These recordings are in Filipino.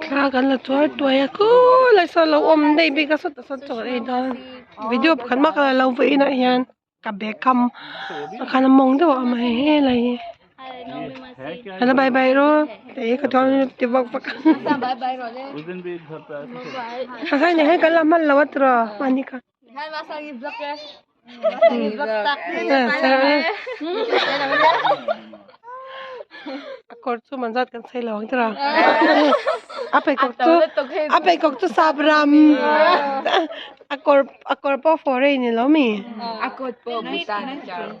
Klagan la tuwa ako. Lai sa lau day bigas at sa tuwa video kan makala lau na yan. Kabekam. Nakanamong daw amahelay. Ano bye ro. Tayo katulad tibag pa. bye ro le. Kaya niya kalaman lawat ro. Mani ka. Hai masang i-block ya. Masang i-block tak. Akor tu manjat kan say lawang tira. Apay kok tu sabram. Akor po foray ni lomi. Akor po busan jar.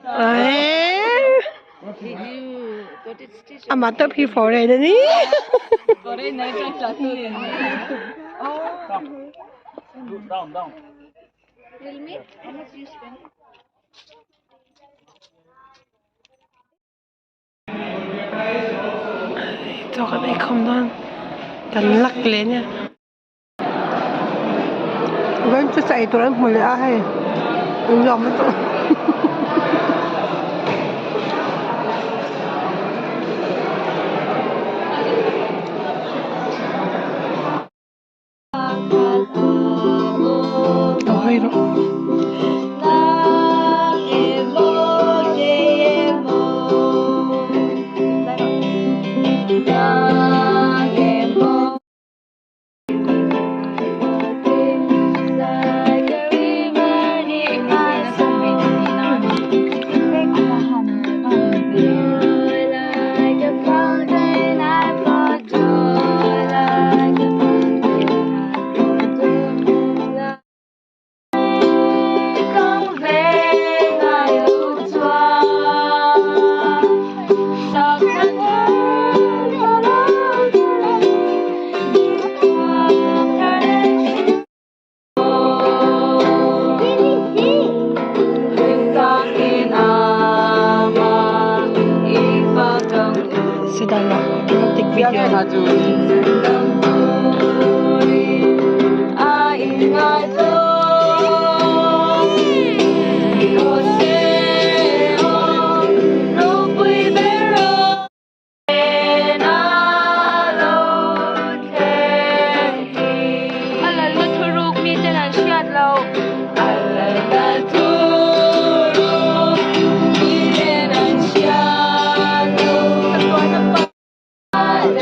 Amata pi foray na ni. Foray na ito jatuh ni. Down. Tell me how much you spend? Ito ka na ikom doon. Kanlakli niya. Gawin ito sa ito lang muli ahay. Ang yaman ito. Okay, no? Sidala, take video.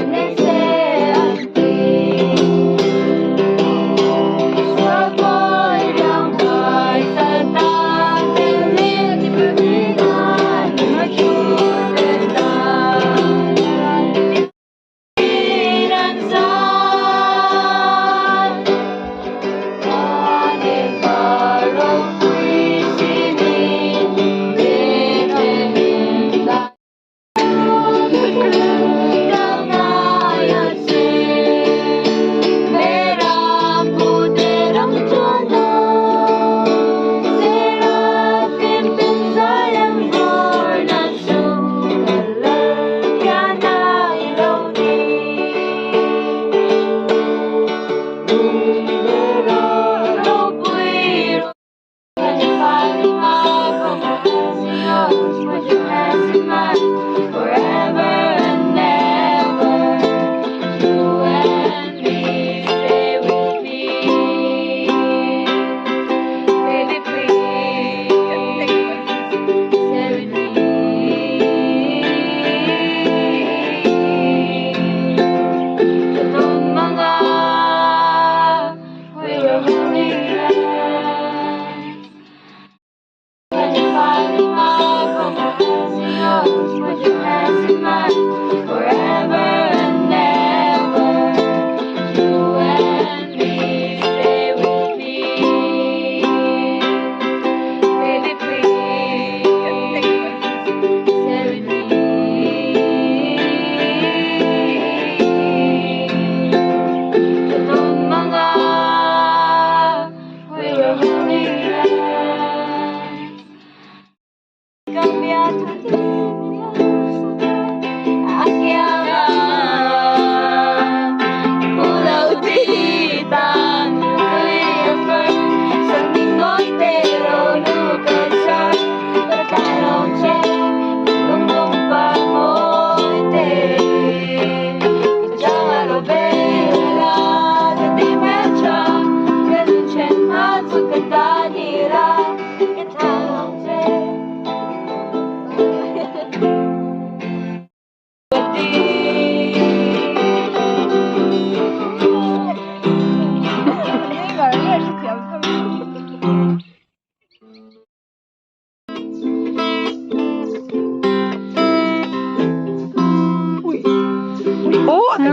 Next day,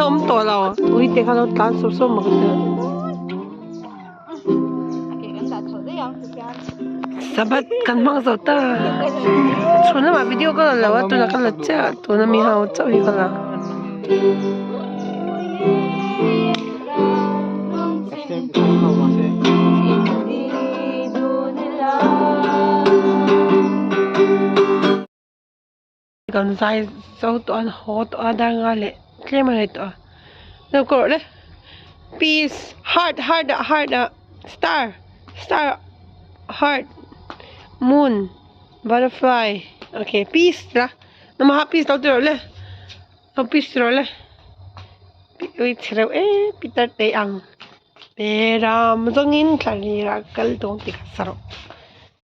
นมตัวเราอุ้ยเด็กเขาตาส้มๆมากันเถอะ sabat kan mang zota chuna ma video ko la wa tu la kan la cha tu na mi hao chau hi kala kan sai so to an hot ada ngale klema le to no ko le peace heart star heart moon butterfly okay peace la nama happy tau tu le happy le ui chero peter te ang peram zongin thlani ra kal tong ti ka saro